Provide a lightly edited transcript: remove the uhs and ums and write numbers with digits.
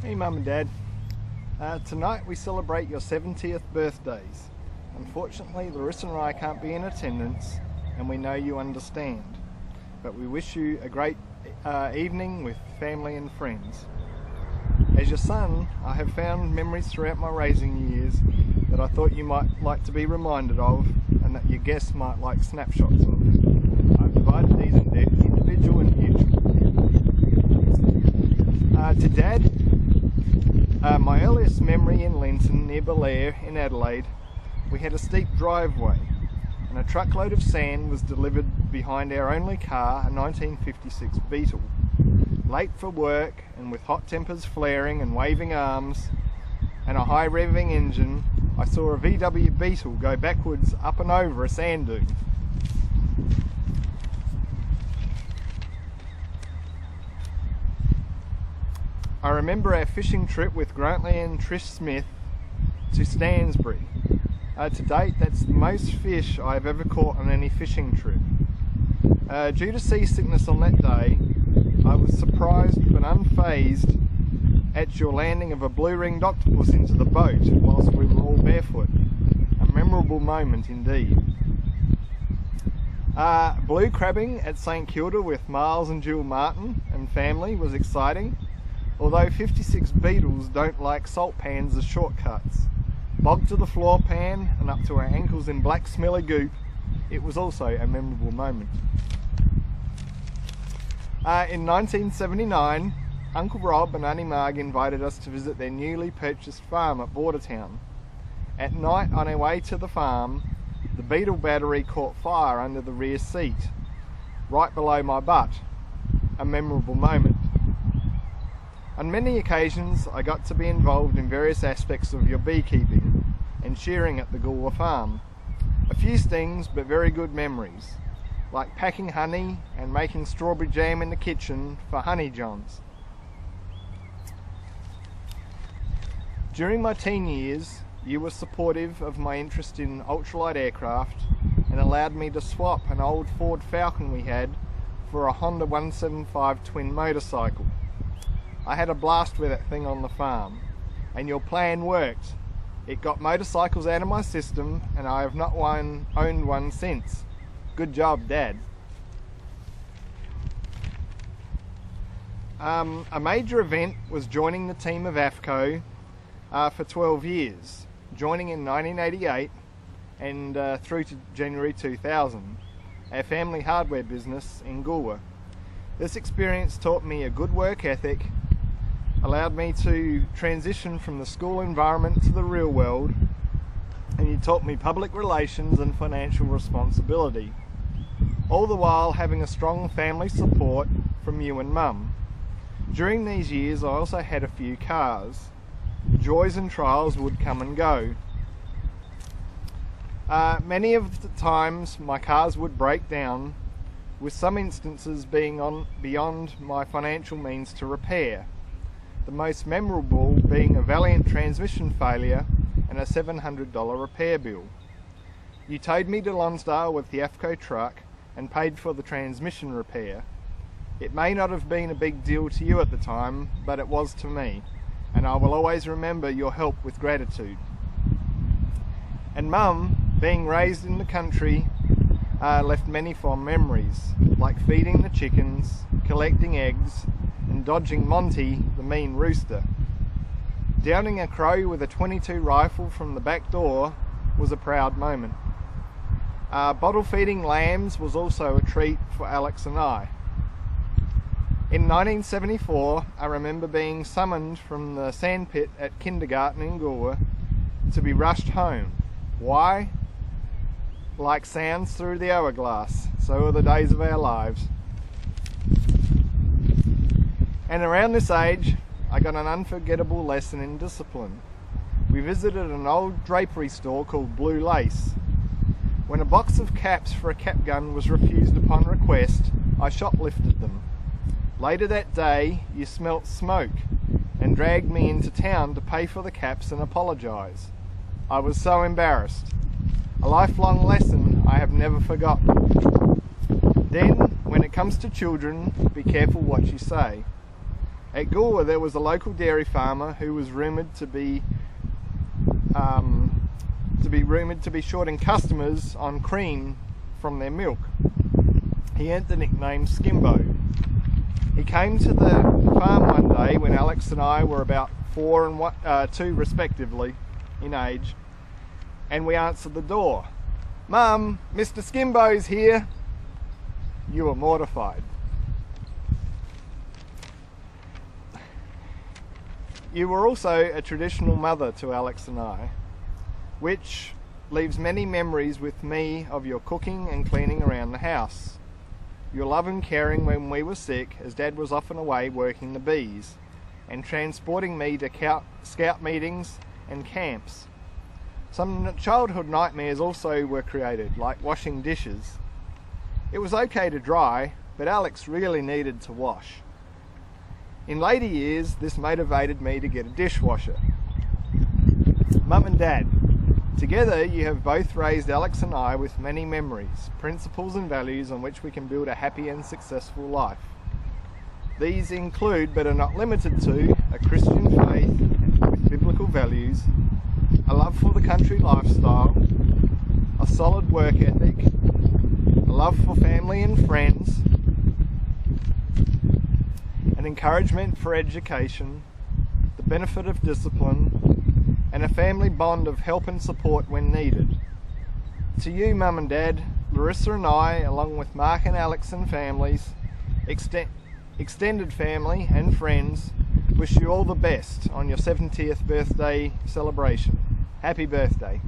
Hey Mum and Dad. Tonight we celebrate your 70th birthdays. Unfortunately, Larissa and I can't be in attendance, and we know you understand. But we wish you a great evening with family and friends. As your son, I have found memories throughout my raising years that I thought you might like to be reminded of, and that your guests might like snapshots of. I've divided these into individual and mutual. To Dad, my earliest memory in Lenton, near Belair in Adelaide, we had a steep driveway, and a truckload of sand was delivered behind our only car, a 1956 Beetle. Late for work, and with hot tempers flaring and waving arms, and a high revving engine, I saw a VW Beetle go backwards up and over a sand dune. I remember our fishing trip with Grantley and Trish Smith to Stansbury. To date, that's the most fish I've ever caught on any fishing trip. Due to seasickness on that day, I was surprised but unfazed at your landing of a blue-ringed octopus into the boat whilst we were all barefoot. A memorable moment indeed. Blue crabbing at St Kilda with Miles and Jill Martin and family was exciting, although 56 Beetles don't like salt pans as shortcuts. Bogged to the floor pan and up to our ankles in black smelly goop, it was also a memorable moment. In 1979, Uncle Rob and Auntie Marg invited us to visit their newly purchased farm at Bordertown. At night on our way to the farm, the Beetle battery caught fire under the rear seat, right below my butt. A memorable moment. On many occasions, I got to be involved in various aspects of your beekeeping and shearing at the Goolwa farm. A few stings, but very good memories, like packing honey and making strawberry jam in the kitchen for Honey Johns. During my teen years, you were supportive of my interest in ultralight aircraft and allowed me to swap an old Ford Falcon we had for a Honda 175 twin motorcycle. I had a blast with that thing on the farm, and your plan worked. It got motorcycles out of my system, and I have not owned one since. Good job, Dad. A major event was joining the team of AFCO for 12 years, joining in 1988 and through to January 2000, our family hardware business in Goolwa. This experience taught me a good work ethic, allowed me to transition from the school environment to the real world, and you taught me public relations and financial responsibility, all the while having a strong family support from you and Mum. During these years I also had a few cars. Joys and trials would come and go. Many of the times my cars would break down, with some instances being beyond my financial means to repair. The most memorable being a Valiant transmission failure and a $700 repair bill. You towed me to Lonsdale with the AFCO truck and paid for the transmission repair. It may not have been a big deal to you at the time, but it was to me, and I will always remember your help with gratitude. And Mum, being raised in the country, left many fond memories, like feeding the chickens, collecting eggs, and dodging Monty, the mean rooster. Downing a crow with a .22 rifle from the back door was a proud moment. Bottle feeding lambs was also a treat for Alex and I. In 1974, I remember being summoned from the sandpit at kindergarten in Goolwa to be rushed home. Why? Like sounds through the hourglass, so are the days of our lives. And around this age, I got an unforgettable lesson in discipline. We visited an old drapery store called Blue Lace. When a box of caps for a cap gun was refused upon request, I shoplifted them. Later that day, you smelt smoke and dragged me into town to pay for the caps and apologise. I was so embarrassed. A lifelong lesson I have never forgotten. Then, when it comes to children, be careful what you say. At Goolwa there was a local dairy farmer who was rumoured to be shorting customers on cream from their milk. He earned the nickname Skimbo. He came to the farm one day when Alex and I were about 4 and 2 respectively in age, and we answered the door. "Mum, Mr. Skimbo's here." You were mortified. You were also a traditional mother to Alex and I, which leaves many memories with me of your cooking and cleaning around the house. Your love and caring when we were sick, as Dad was often away working the bees, and transporting me to scout meetings and camps. Some childhood nightmares also were created, like washing dishes. It was okay to dry, but Alex really needed to wash. In later years, this motivated me to get a dishwasher. Mum and Dad, together you have both raised Alex and I with many memories, principles and values on which we can build a happy and successful life. These include, but are not limited to, a Christian faith with biblical values, a love for the country lifestyle, a solid work ethic, a love for family and friends, an encouragement for education, the benefit of discipline, and a family bond of help and support when needed. To you, Mum and Dad, Larissa and I, along with Mark and Alex and families, extended family and friends, wish you all the best on your 70th birthday celebration. Happy birthday.